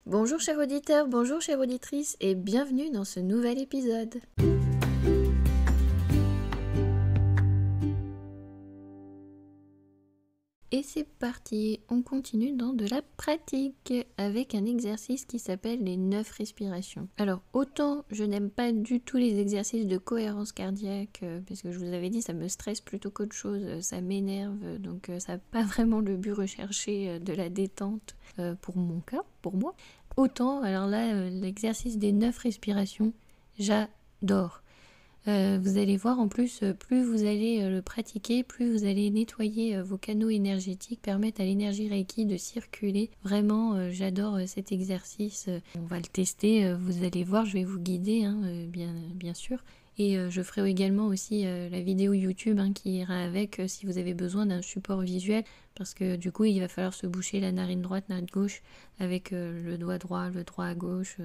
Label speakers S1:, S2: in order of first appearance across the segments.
S1: Bonjour chers auditeurs, bonjour chères auditrices et bienvenue dans ce nouvel épisode. Et c'est parti, on continue dans de la pratique avec un exercice qui s'appelle les 9 respirations. Alors autant je n'aime pas du tout les exercices de cohérence cardiaque parce que je vous avais dit ça me stresse plutôt qu'autre chose, ça m'énerve donc ça n'a pas vraiment le but recherché de la détente pour mon cas, pour moi. Autant alors là l'exercice des 9 respirations, j'adore. Vous allez voir en plus, plus vous allez le pratiquer, plus vous allez nettoyer vos canaux énergétiques, permettre à l'énergie Reiki de circuler. Vraiment, j'adore cet exercice. On va le tester, vous allez voir, je vais vous guider, bien sûr. Et je ferai également aussi la vidéo YouTube qui ira avec si vous avez besoin d'un support visuel. Parce que du coup, il va falloir se boucher la narine droite, narine gauche avec le doigt droit à gauche.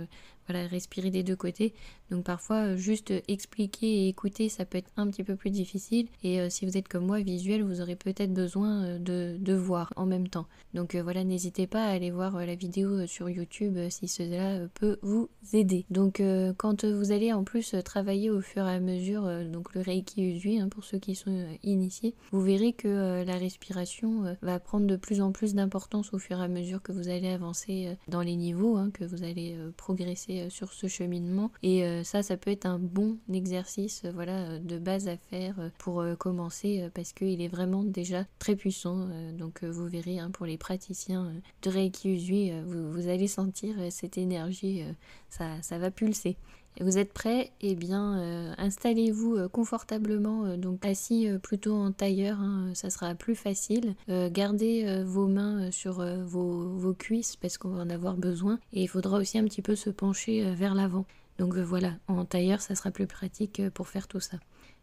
S1: Voilà, respirer des deux côtés. Donc parfois, juste expliquer et écouter, ça peut être un petit peu plus difficile. Et si vous êtes comme moi, visuel, vous aurez peut-être besoin de voir en même temps. Donc voilà, n'hésitez pas à aller voir la vidéo sur YouTube si cela peut vous aider. Donc quand vous allez en plus travailler au fur et à mesure, donc le Reiki Usui, pour ceux qui sont initiés, vous verrez que la respiration va prendre de plus en plus d'importance au fur et à mesure que vous allez avancer dans les niveaux, que vous allez progresser sur ce cheminement. Et ça peut être un bon exercice de base à faire pour commencer parce qu'il est vraiment déjà très puissant. Donc vous verrez pour les praticiens de Reiki Usui, vous allez sentir cette énergie, ça va pulser. Et vous êtes prêts? Eh bien, installez-vous confortablement, donc assis plutôt en tailleur, ça sera plus facile. Gardez vos mains sur vos cuisses parce qu'on va en avoir besoin. Et il faudra aussi un petit peu se pencher vers l'avant. Donc voilà, en tailleur, ça sera plus pratique pour faire tout ça.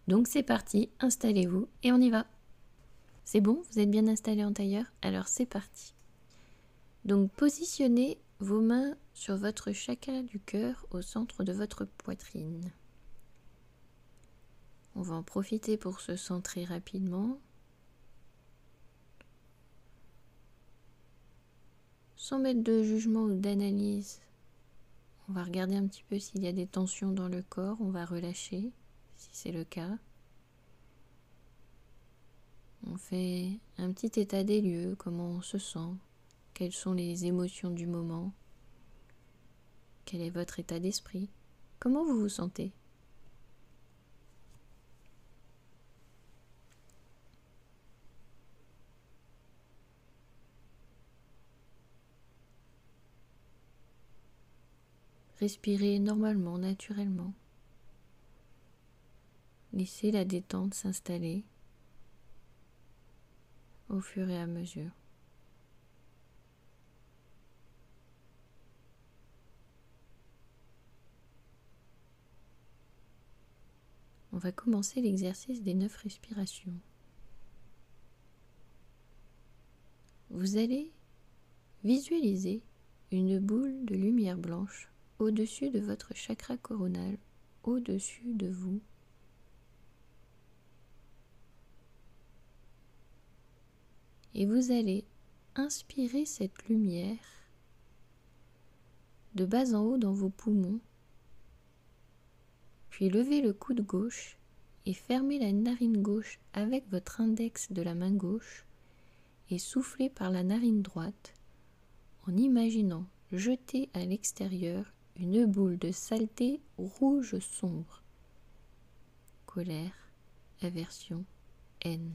S1: Donc c'est parti, installez-vous et on y va. C'est bon, vous êtes bien installé en tailleur? Alors c'est parti. Donc positionnez vos mains sur votre chakra du cœur au centre de votre poitrine. On va en profiter pour se centrer rapidement. Sans mettre de jugement ou d'analyse, on va regarder un petit peu s'il y a des tensions dans le corps, on va relâcher si c'est le cas. On fait un petit état des lieux, comment on se sent, quelles sont les émotions du moment, quel est votre état d'esprit, comment vous vous sentez. Respirez normalement, naturellement. Laissez la détente s'installer au fur et à mesure. On va commencer l'exercice des 9 respirations. Vous allez visualiser une boule de lumière blanche au-dessus de votre chakra coronal, au-dessus de vous. Et vous allez inspirer cette lumière de bas en haut dans vos poumons, puis levez le coude gauche et fermez la narine gauche avec votre index de la main gauche et soufflez par la narine droite en imaginant jeter à l'extérieur une boule de saleté rouge sombre. Colère, aversion, haine.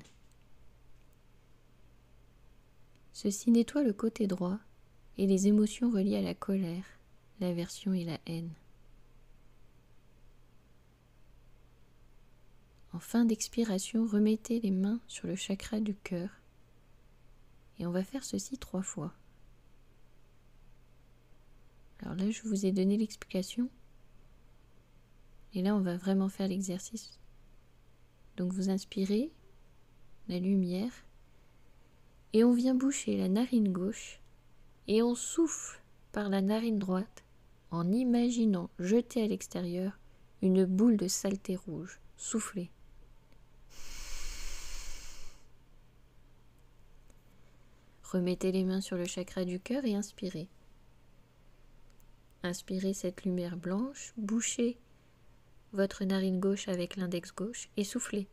S1: Ceci nettoie le côté droit et les émotions reliées à la colère, l'aversion et la haine. En fin d'expiration, remettez les mains sur le chakra du cœur et on va faire ceci 3 fois. Alors là, je vous ai donné l'explication et là, on va vraiment faire l'exercice. Donc vous inspirez la lumière et on vient boucher la narine gauche et on souffle par la narine droite en imaginant jeter à l'extérieur une boule de saleté rouge. Soufflez. Remettez les mains sur le chakra du cœur et inspirez. inspirez cette lumière blanche, bouchez votre narine gauche avec l'index gauche et soufflez.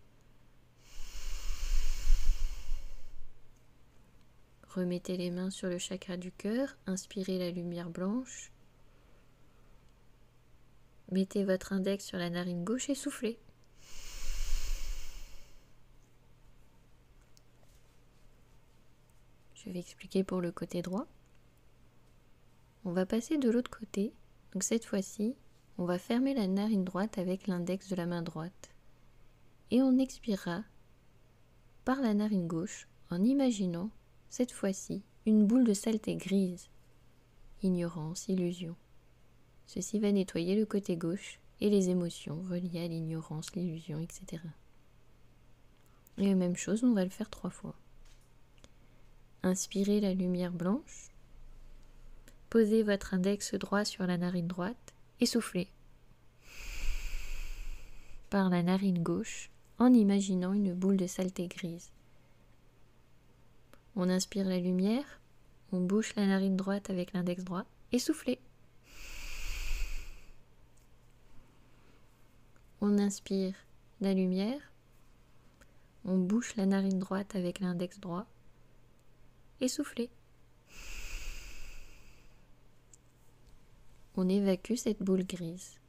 S1: Remettez les mains sur le chakra du cœur, inspirez la lumière blanche. Mettez votre index sur la narine gauche et soufflez. Je vais expliquer pour le côté droit. On va passer de l'autre côté. Donc cette fois-ci, on va fermer la narine droite avec l'index de la main droite. Et on expirera par la narine gauche en imaginant cette fois-ci une boule de saleté grise. Ignorance, illusion. Ceci va nettoyer le côté gauche et les émotions reliées à l'ignorance, l'illusion, etc. Et la même chose, on va le faire 3 fois. Inspirez la lumière blanche. Posez votre index droit sur la narine droite et soufflez. Par la narine gauche en imaginant une boule de saleté grise. On inspire la lumière, on bouche la narine droite avec l'index droit et soufflez. On inspire la lumière, on bouche la narine droite avec l'index droit et soufflez. On évacue cette boule grise.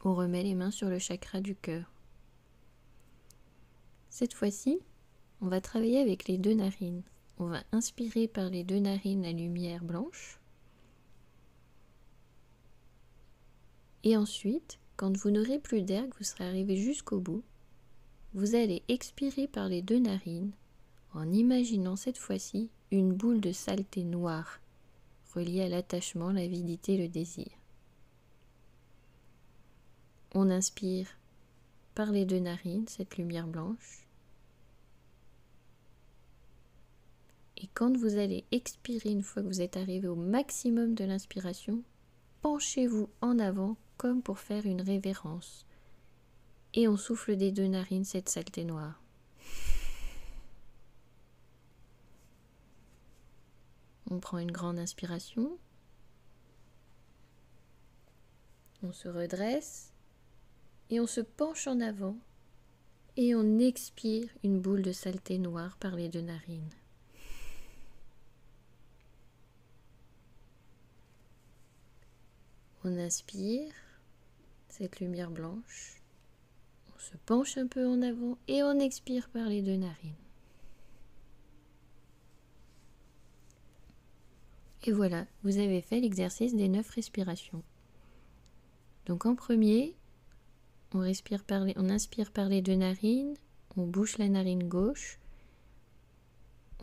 S1: On remet les mains sur le chakra du cœur. Cette fois-ci, on va travailler avec les 2 narines. On va inspirer par les 2 narines la lumière blanche. Et ensuite, quand vous n'aurez plus d'air, que vous serez arrivé jusqu'au bout, vous allez expirer par les 2 narines en imaginant cette fois-ci une boule de saleté noire reliée à l'attachement, l'avidité, le désir. On inspire par les 2 narines cette lumière blanche. Et quand vous allez expirer, une fois que vous êtes arrivé au maximum de l'inspiration, penchez-vous en avant comme pour faire une révérence. Et on souffle des 2 narines cette saleté noire. On prend une grande inspiration. On se redresse. Et on se penche en avant. Et on expire une boule de saleté noire par les 2 narines. On inspire cette lumière blanche, on se penche un peu en avant et on expire par les 2 narines. Et voilà, vous avez fait l'exercice des 9 respirations. Donc en premier, on inspire par les 2 narines, on bouche la narine gauche,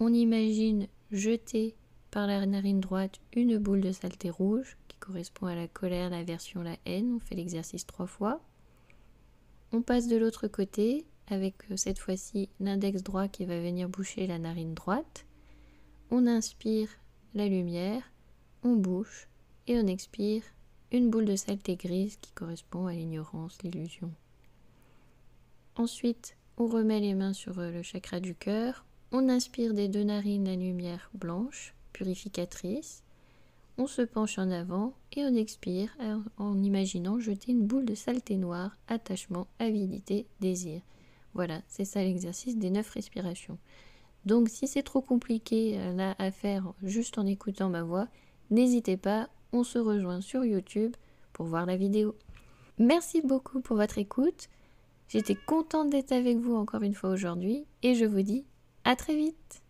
S1: on imagine jeter par la narine droite une boule de saleté rouge qui correspond à la colère, l'aversion, la haine. On fait l'exercice 3 fois. On passe de l'autre côté avec cette fois-ci l'index droit qui va venir boucher la narine droite. On inspire la lumière, on bouche et on expire une boule de saleté grise qui correspond à l'ignorance, l'illusion. Ensuite, on remet les mains sur le chakra du cœur. On inspire des 2 narines la lumière blanche, purificatrice. On se penche en avant et on expire en imaginant jeter une boule de saleté noire, attachement, avidité, désir. Voilà, c'est ça l'exercice des 9 respirations. Donc si c'est trop compliqué là à faire juste en écoutant ma voix, n'hésitez pas, on se rejoint sur YouTube pour voir la vidéo. Merci beaucoup pour votre écoute. J'étais contente d'être avec vous encore une fois aujourd'hui et je vous dis à très vite.